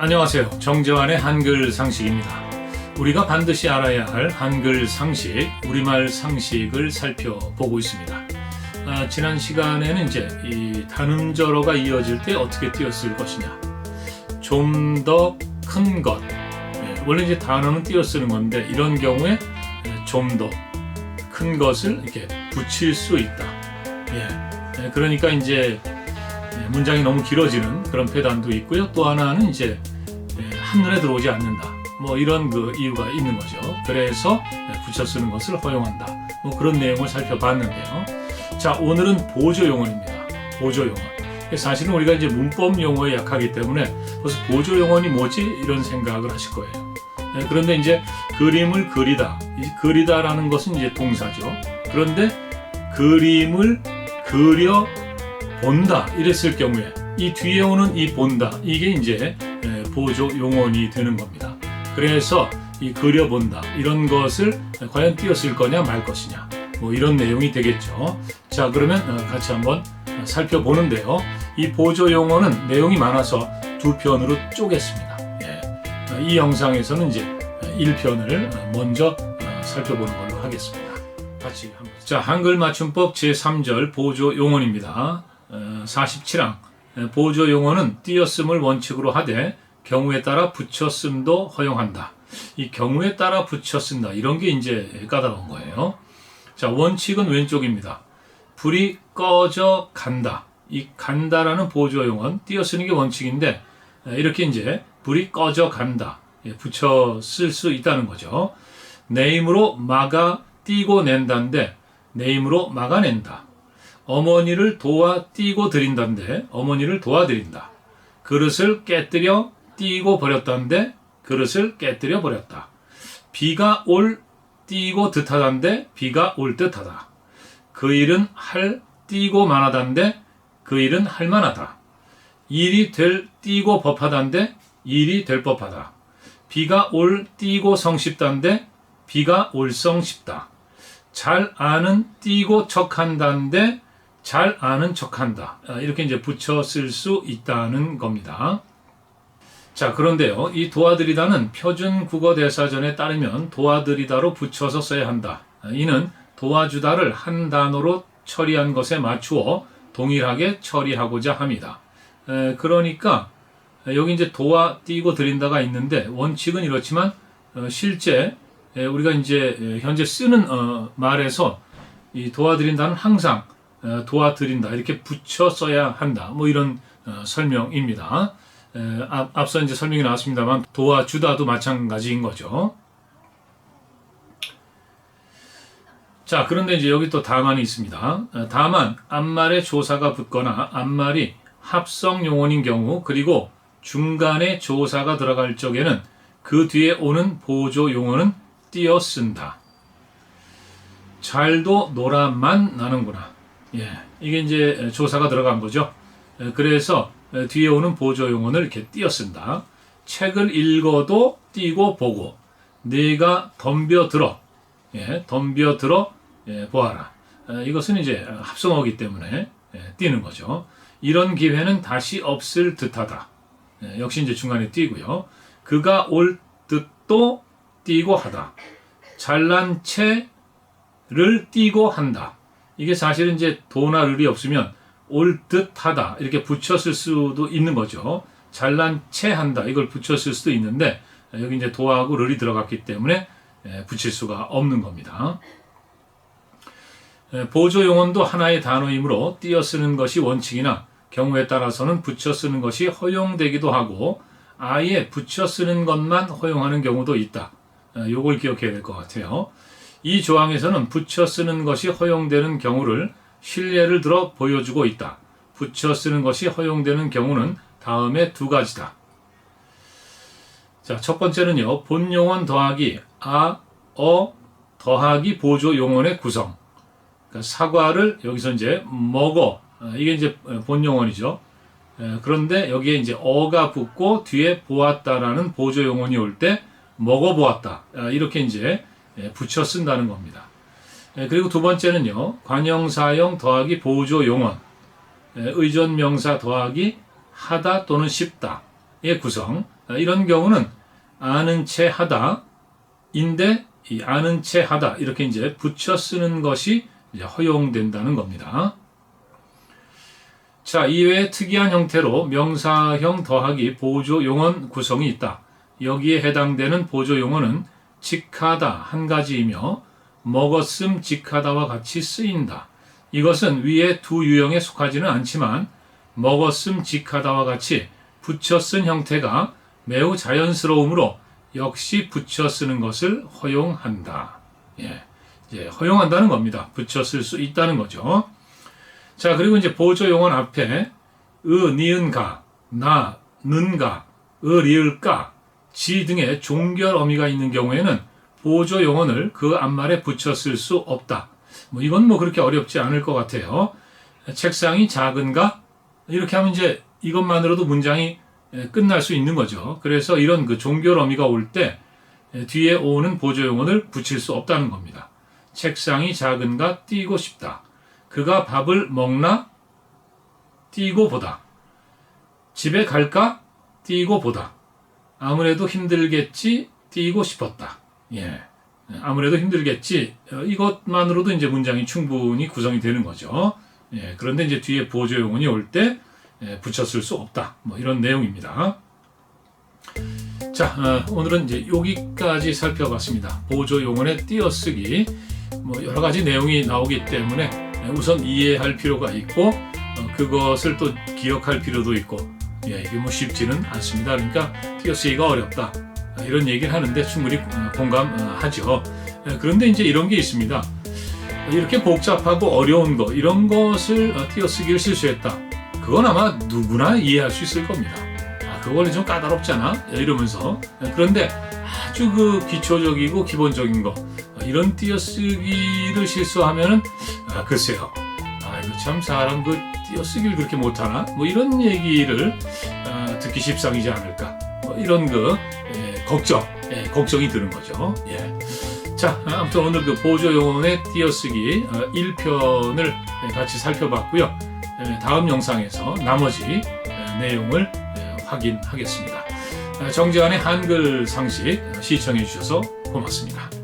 안녕하세요. 정재환의 한글 상식입니다. 우리가 반드시 알아야 할 한글 상식, 우리말 상식을 살펴보고 있습니다. 지난 시간에는 이제 이 단음절어가 이어질 때 어떻게 띄어쓸 것이냐, 좀 더 큰 것. 원래 이제 단어는 띄어쓰는 건데 이런 경우에 좀 더 큰 것을 이렇게 붙일 수 있다. 그러니까 이제 문장이 너무 길어지는 그런 패단도 있고요. 또 하나는 이제 한눈에 들어오지 않는다. 뭐 이런 그 이유가 있는 거죠. 그래서 붙여 쓰는 것을 허용한다. 뭐 그런 내용을 살펴봤는데요. 자, 오늘은 보조 용언입니다. 보조 용언. 사실은 우리가 이제 문법 용어에 약하기 때문에 그래서 보조 용언이 뭐지? 이런 생각을 하실 거예요. 그런데 이제 그림을 그리다. 이 그리다라는 것은 이제 동사죠. 그런데 그림을 그려 본다 이랬을 경우에 이 뒤에 오는 이 본다 이게 이제 보조 용언이 되는 겁니다. 그래서 이 그려본다 이런 것을 과연 띄어쓸 거냐 말 것이냐 뭐 이런 내용이 되겠죠. 자, 그러면 같이 한번 살펴보는데요. 이 보조 용어는 내용이 많아서 두 편으로 쪼갰습니다. 이 영상에서는 이제 1편을 먼저 살펴보는 걸로 하겠습니다. 같이 한번. 자, 한글 맞춤법 제3절 보조 용언입니다. 47항 보조 용어는 띄어쓰을 원칙으로 하되 경우에 따라 붙여쓰도 허용한다. 이 경우에 따라 붙여쓴다 이런 게 이제 까다로운 거예요. 자, 원칙은 왼쪽입니다. 불이 꺼져 간다. 이 간다라는 보조 용어는 띄어쓰는 게 원칙인데 이렇게 이제 불이 꺼져 간다. 붙여 쓸 수 있다는 거죠. 내 힘으로 막아 띄고 낸다인데 내 힘으로 막아낸다. 어머니를 도와 띄고 드린다인데 어머니를 도와드린다. 그릇을 깨뜨려 띄고 버렸다인데 그릇을 깨뜨려 버렸다. 비가 올 띄고 듯하다인데 비가 올 듯하다. 그 일은 할 띄고 만하다인데 그 일은 할 만하다. 일이 될 띄고 법하다인데 일이 될 법하다. 비가 올 띄고 성쉽다인데 비가 올 성쉽다. 잘 아는 띄고 척한다인데 잘 아는 척한다. 이렇게 이제 붙여 쓸 수 있다는 겁니다. 자, 그런데요. 이 도와드리다는 표준 국어 대사전에 따르면 도와드리다로 붙여서 써야 한다. 이는 도와주다를 한 단어로 처리한 것에 맞추어 동일하게 처리하고자 합니다. 그러니까 여기 이제 도와 띄고 드린다가 있는데 원칙은 이렇지만 실제 우리가 이제 현재 쓰는 말에서 이 도와드린다는 항상 도와드린다 이렇게 붙여 써야 한다. 뭐 이런 설명입니다. 앞서 이제 설명이 나왔습니다만 도와주다도 마찬가지인 거죠. 자, 그런데 이제 여기 또 다만이 있습니다. 다만 앞말에 조사가 붙거나 앞말이 합성 용언인 경우 그리고 중간에 조사가 들어갈 적에는 그 뒤에 오는 보조 용어는 띄어 쓴다. 잘도 놀아만 나는구나. 이게 이제 조사가 들어간 거죠. 그래서 뒤에 오는 보조 용어를 이렇게 띄어 쓴다. 책을 읽어도 띄고 보고 네가 덤벼들어 덤벼들어 보아라. 이것은 이제 합성어이기 때문에 띄는 거죠. 이런 기회는 다시 없을 듯하다. 역시 이제 중간에 띄고요. 그가 올 듯도 띄고 하다. 잘난 채를 띄고 한다. 이게 사실은 이제 도나 를이 없으면 올 듯하다 이렇게 붙였을 수도 있는 거죠. 잘난 채 한다 이걸 붙였을 수도 있는데 여기 이제 도하고 를이 들어갔기 때문에 붙일 수가 없는 겁니다. 보조 용언도 하나의 단어이므로 띄어 쓰는 것이 원칙이나 경우에 따라서는 붙여 쓰는 것이 허용되기도 하고 아예 붙여 쓰는 것만 허용하는 경우도 있다. 요걸 기억해야 될 것 같아요. 이 조항에서는 붙여 쓰는 것이 허용되는 경우를 실례를 들어 보여주고 있다. 붙여 쓰는 것이 허용되는 경우는 다음에 두 가지다. 자, 첫 번째는요. 본용언 더하기 더하기 보조 용언의 구성. 그러니까 사과를 여기서 이제 먹어. 이게 이제 본용언이죠. 그런데 여기에 이제 어가 붙고 뒤에 보았다라는 보조 용언이 올 때 먹어보았다. 이렇게 이제 붙여 쓴다는 겁니다. 그리고 두 번째는요. 관형사형 더하기 보조 용언. 의존명사 더하기 하다 또는 쉽다의 구성. 이런 경우는 아는 채 하다 인데 이 아는 채 하다 이렇게 이제 붙여 쓰는 것이 이제 허용된다는 겁니다. 자, 이외에 특이한 형태로 명사형 더하기 보조 용언 구성이 있다. 여기에 해당되는 보조 용어는 직하다 한 가지이며 먹었음 직하다와 같이 쓰인다. 이것은 위의 두 유형에 속하지는 않지만 먹었음 직하다와 같이 붙여 쓴 형태가 매우 자연스러우므로 역시 붙여 쓰는 것을 허용한다. 이제 허용한다는 겁니다. 붙여 쓸 수 있다는 거죠. 자, 그리고 이제 보조 용언 앞에 니은가, 나, 는가, 리을까, 지 등의 종결 어미가 있는 경우에는 보조 용언을 그 앞말에 붙여 쓸 수 없다. 이건 그렇게 어렵지 않을 것 같아요. 책상이 작은가? 이렇게 하면 이제 이것만으로도 문장이 끝날 수 있는 거죠. 그래서 이런 그 종결 어미가 올 때 뒤에 오는 보조 용언을 붙일 수 없다는 겁니다. 책상이 작은가? 뛰고 싶다. 그가 밥을 먹나? 뛰고 보다. 집에 갈까? 뛰고 보다. 아무래도 힘들겠지? 뛰고 싶었다. 아무래도 힘들겠지. 이것만으로도 이제 문장이 충분히 구성이 되는 거죠. 그런데 이제 뒤에 보조 용언이 올 때 붙여 쓸 수 없다. 이런 내용입니다. 자, 오늘은 이제 여기까지 살펴봤습니다. 보조 용언의 띄어쓰기. 여러 가지 내용이 나오기 때문에 우선 이해할 필요가 있고 그것을 또 기억할 필요도 있고 이게 쉽지는 않습니다. 그러니까 띄어쓰기가 어렵다 이런 얘기를 하는데 충분히 공감하죠. 그런데 이제 이런 게 있습니다. 이렇게 복잡하고 어려운 거 이런 것을 띄어쓰기를 실수했다. 그건 아마 누구나 이해할 수 있을 겁니다. 그거는 좀 까다롭잖아 이러면서. 그런데 아주 그 기초적이고 기본적인 거 이런 띄어쓰기를 실수하면은 글쎄요, 이거 참 사람 그 띄어쓰기를 그렇게 못하나? 이런 얘기를 듣기 십상이지 않을까? 이런 걱정이 드는 거죠. 자, 아무튼 오늘 그 보조 용언의 띄어쓰기 1편을 같이 살펴봤고요. 다음 영상에서 나머지 내용을 확인하겠습니다. 정재환의 한글 상식 시청해 주셔서 고맙습니다.